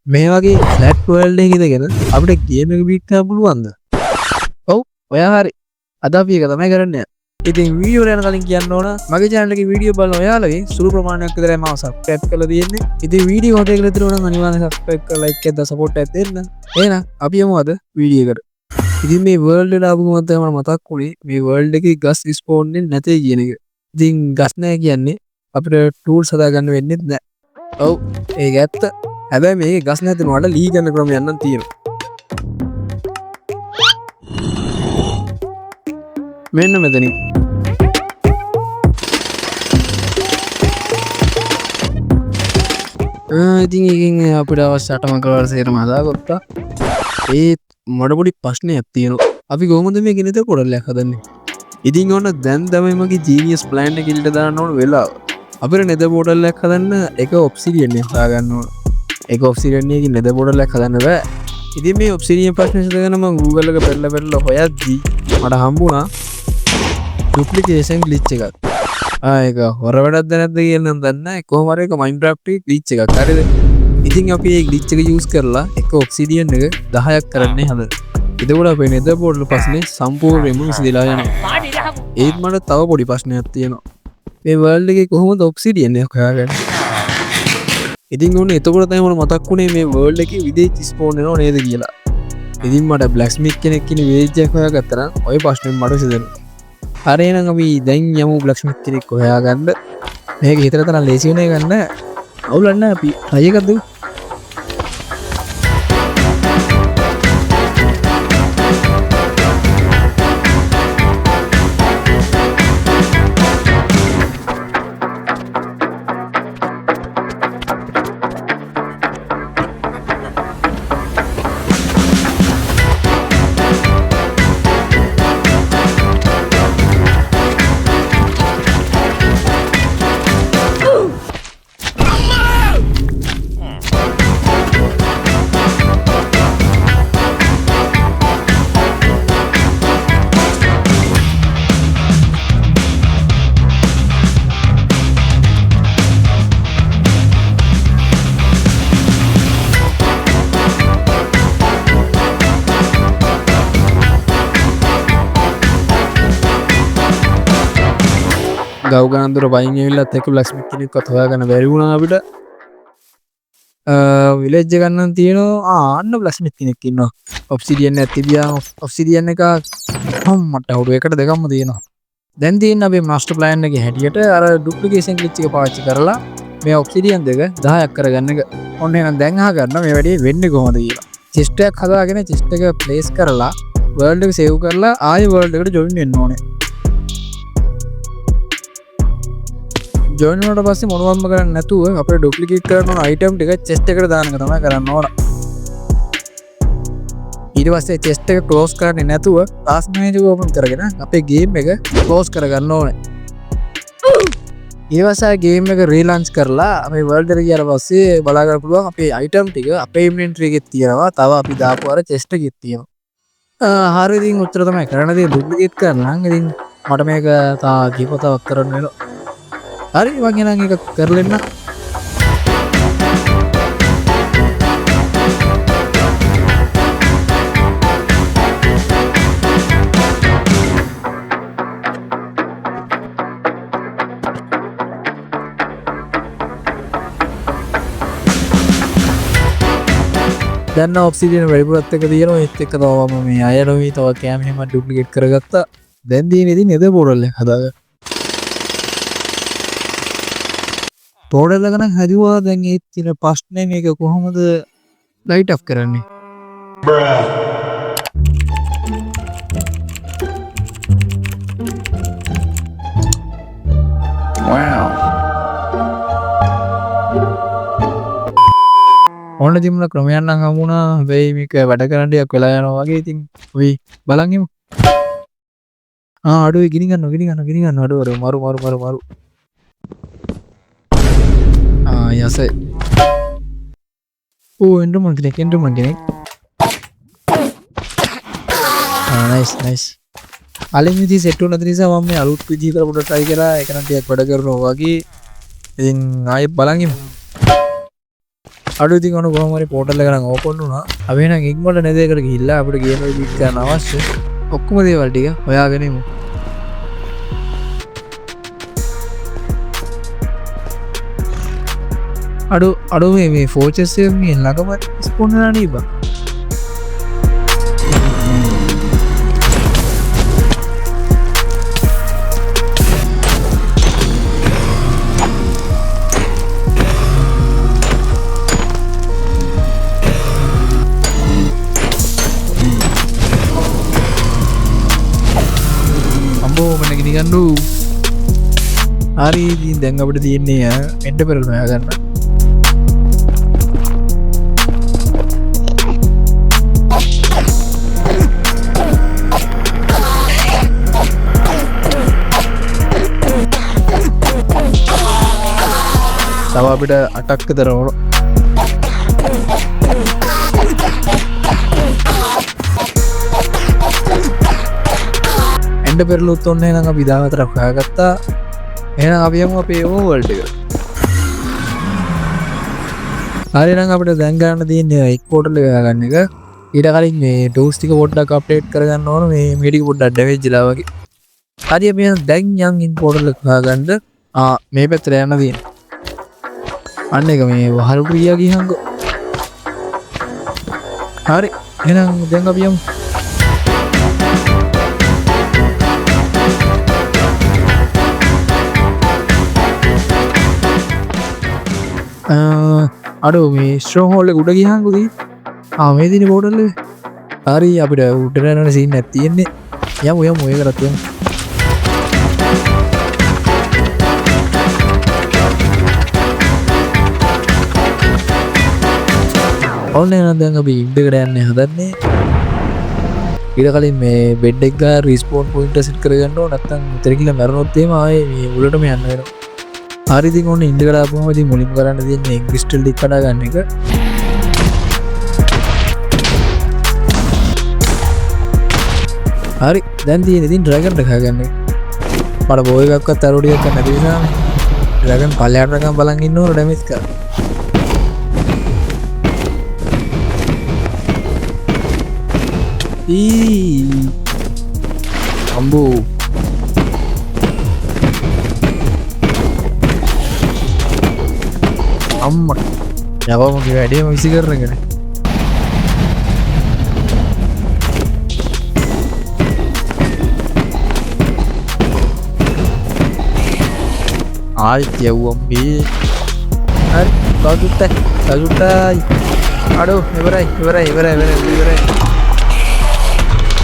මේ වගේ flat world එකක ඉඳගෙන අපිට ගේම් එක බීට් කරන්න පුළුවන්ද? ඔව් ඔයා හරි. අද අපි ඒක තමයි කරන්නේ. ඉතින් වීඩියෝ එක යන කලින් කියන්න ඕන මගේ channel එකේ වීඩියෝ බලන ඔයාලගේ සුළු ප්‍රමාණයක් විතරයි මම subscribe කරලා තියෙන්නේ. ඉතින් වීඩියෝ හොට එකල තියෙනවා නම් අනිවාර්යෙන් subscribe කරලා like එකක් දාලා support එකක් දෙන්න. එහෙනම් අපි යමු අද වීඩියෝ එකට. ඉතින් මේ වර්ල්ඩ් එකට ආපු ගමන් තමයි මට මතක් වුණේ මේ වර්ල්ඩ් එකේ ගස් ස්පෝන් වෙන්නේ නැතේ කියන එක. ඉතින් ගස් නැහැ කියන්නේ අපිට ටූල්ස් හදාගන්න වෙන්නේ නැහැ. ඔව් ඒක ඇත්ත. හැබැයි මේකේ ගස් නැතිනවට ලී ගන්න ක්‍රම යන්න තියෙනවා. මෙන්න මෙතනින් ඉතින් ඒකෙන් අපිට අවශ්‍ය අටමංකල සේරම හදාගත්තා. ඒත් මට පොඩි ප්‍රශ්නයක් තියෙනවා. අපි කොහොමද මේ ගෙනද කොටලයක් හදන්නේ? ඉතින් ඔන්න දැන් තමයි මගේ ජීනියස් ප්ලෑන් එක ඉල්ලට දාන්න ඕන වෙලාව. අපිට නෙද පෝටල් එකක් හදන්න එක ඔබ්සිඩියන් එක හදාගන්න ඕන. එක ඔබ්සිඩියන් එකකින් නෙද පෝටල් එකක් හදන්න බෑ. ඉතින් මේ ඔබ්සිඩියන් ප්‍රශ්නේ ඉස්සරගෙන මම Google එක පෙරලා හොයද්දි මට හම්බුණා ඩුප්ලිකේෂන් ග්ලිච් එකක්. ඒක හොර වැඩක්ද නැද්ද කියලා නම් දන්නේ නැහැ. කොහොම හරි ඒක Minecraft එකේ ග්ලිච් එකක්. හරිද? ඉතින් අපි මේ ග්ලිච් එක යූස් කරලා එක ඔබ්සිඩියන් එක 10ක් කරන්නේ හදලා. එතකොට අපේ නෙදර් පෝටල් ප්‍රශ්නේ සම්පූර්ණයෙන්ම විසඳලා යනවා. ඒත් මට තව පොඩි ප්‍රශ්නයක් තියෙනවා. මේ වර්ල්ඩ් එකේ කොහොමද ඔබ්සිඩියන් එක හොයාගන්නේ? ඉතින් ඔන්න එතකොට තමයි මට මතක් වුණේ මේ වර්ල්ඩ් එකේ විදේශ ස්පෝන් වෙනව නේද කියලා. ඉතින් මට බ්ලැක්ස්මිත් කෙනෙක් ඉන්නේ විදේශයක් හොයාගත්තා නම් ওই ප්‍රශ්නේ මට විසඳෙනවා. හරි එහෙනම් අපි දැන් යමු බ්ලැක්ස්මිත් කෙනෙක් හොයාගන්න. මේක හිතට තරම් ලේසි වෙන්නේ ගන්න. අවුලක් නැහැ අපි try එකක් දෙමු. ගව් ගණන්දුර වයින් ඇවිල්ලත් එක්ක බ්ලැක්ස්මිත් කෙනෙක්වත් හොයාගන්න බැරි වුණා අපිට. විලේජ් එක ගන්න තියෙනවා. අන්න බ්ලැක්ස්මිත් කෙනෙක් ඉන්නවා. ඔබ්සිඩියන් එකක් තිබියා. ඔබ්සිඩියන් එක මට අවුරු එකට දෙකක්ම තියෙනවා. දැන් තියෙන අපේ මාස්ටර් ප්ලෑන් එකේ හැටියට අර ඩුප්ලිකේෂන් ග්ලිච් එක පාවිච්චි කරලා මේ ඔබ්සිඩියන් දෙක 10ක් කරගන්න එක. ඔන්න එහෙනම් දැන් අහගන්න මේ වැඩේ වෙන්නේ කොහොමද කියලා. චෙස්ට් එකක් හදාගෙන චෙස්ට් එක ප්ලේස් කරලා වර්ල්ඩ් එක සේව් කරලා ආයෙ වර්ල්ඩ් එකට ජොයින් වෙන්න ඕනේ. ජොයින් වුණාට පස්සේ මොනවත්ම කරන්නේ නැතුව අපිට ඩුප්ලිකේට් කරන ඕන අයිටම් ටික චෙස්ට් එකට දාන එක තමයි කරන්න ඕන. ඊට පස්සේ චෙස්ට් එක ක්ලෝස් කරන්නේ නැතුව ටාස්ක් මැනේජර් ඕපන් කරගෙන අපේ ගේම් එක ක්ලෝස් කරගන්න ඕනේ. ඊට පස්සේ ගේම් එක රීලොන්ච් කරලා අපේ වර්ල්ඩ් එකට ගියාට පස්සේ බලා ගන්න පුළුවන් අපේ අයිටම් ටික අපේ ඉන්වෙන්ටරි එකේ තියෙනවා. තව අපි දාපු අර චෙස්ට් එකේ තියෙනවා. හරි ඉතින් උත්තර තමයි කරන්න දේ ඩුප්ලිකේට් කරන්න. ඉතින් මට මේක තා කීපතාවක් කරන්න වෙනවා. හරි මං එහෙනම් ඒක කරලා එන්න. දැන් ඔබ්සිඩියන් වැඩිපුරත් එක තියෙනවා. ඒත් එක්ක තව මම මේ අයරෝවි තව කෑම එහෙම ඩුප්ලිකේට් කරගත්තා. දැන් තියෙන්නේ ඉතින් නෙදර් පෝටල් එක හදාගන්න. පෝටල් එක නම් හදුවා. දැන් ඒත් තියෙන ප්‍රශ්නේ මේක කොහොමද ලයිට් ඔෆ් කරන්නේ? wow ඕන දිමුල ක්‍රමයක් නම් හම්බුණා. වෙයි මේක වැඩ කරන්න ටිකක් වෙලා යනවා වගේ. ඉතින් වෙයි බලන් ඉමු. අඩුයි ගිනි ගන්න අඩුවර මරු යස එන්ඩර්මන් කෙනෙක් නයිස් අලින් විදි සෙට් වුණ නිසා මම මේ අලුත් විදිහකට පොඩ්ඩක් try කරා. ඒක නම් ටිකක් වැඩ කරනවා වගේ. ඉතින් ආයෙත් බලන් ඉමු. අඩු ඉතින් ඔන්න කොහොම හරි පෝටල් එක නම් ඕපන් වුණා. අපි එහෙනම් ඉක්මනට නේදයකට ගිහිල්ලා අපිට ගේම් එක බීට් කරන්න අවශ්‍ය ඔක්කොම දේවල් ටික හොයාගෙන ඉමු. අඩු මේ ෆෝචස් එක මේ ළඟම ස්පෝන් වෙලා නේ බං. ගන්නු හරි දැන් අපිට තියෙන්නේ එන්ට පෙරල් හොයා ගන්න. තව අපිට 8ක් විතර ඕන. එන්ට පෙරලුත් ඔන්න එහෙනම් අපි 14ක් හොයාගත්තා. එහෙනම් අපි යමු අපේ ඕවර්ල්ඩ් එකට. හරි නම් අපිට දැන් ගන්න තියෙන්නේ එක් පෝටල් එක ගන්න එක. ඊට කලින් මේ ටූල්ස් ටික පොඩ්ඩක් අප්ඩේට් කරගන්න ඕන. මේ ටික පොඩ්ඩක් ඩැමේජ් වෙලා වගේ. හරි අපි දැන් යන් ඉන් පෝටල් එක හොයාගන්න. මේ පැත්තට යන්න තියෙනවා. අන්න එක මේ වහල් ක්‍රියා ගියහන්කෝ. හරි එහෙනම් දැන් අපි යමු. අඩු මේ ස්ට්‍රෝන් හෝල් එක උඩ ගියහන්කෝ දී. මේ දිනේ පෝටල් එක. හරි අපිට උඩට යන සීන් එකක් තියෙන්නේ. යමු ඒකටත් යමු. ඔන්න එහෙනම් දැන් අපි ඉන්ඩකට යන්නේ හදන්නේ. ඊට කලින් මේ බෙඩ් එක ගා රිස්පෝන් පොයින්ට් සෙට් කරගන්න ඕන. නැත්නම් මෙතන ගිහලා මැරුණොත් එහෙම ආයේ මේ උඩටම යන්න වෙනවා. හරි ඉතින් ඔන්න ඉන්ඩකට ආපුවම ඉතින් මුලින්ම කරන්න තියෙන්නේ ක්‍රිස්ටල් ටික කඩා ගන්න එක. හරි දැන් තියෙන්නේ ඉතින් ඩ්‍රැගන් එක හොයාගන්න එක. මට බෝ එකක්වත් අරෝඩියක් ගන්න නැති නිසා ඩ්‍රැගන් පල්ලයට රකම් බලන් ඉන්න ඕන ඩැමේජ් කරා. අම්බෝ අම්මට යවමගේ වැඩේම විසි කරනගෙන ආයිත් යව්වම්බේ. හරි කවුරුත්තයි අඩෝ ඉවරයි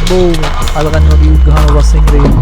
බෝ අලගන්න වගේ ගහන වස්සෙන් ඉරගෙන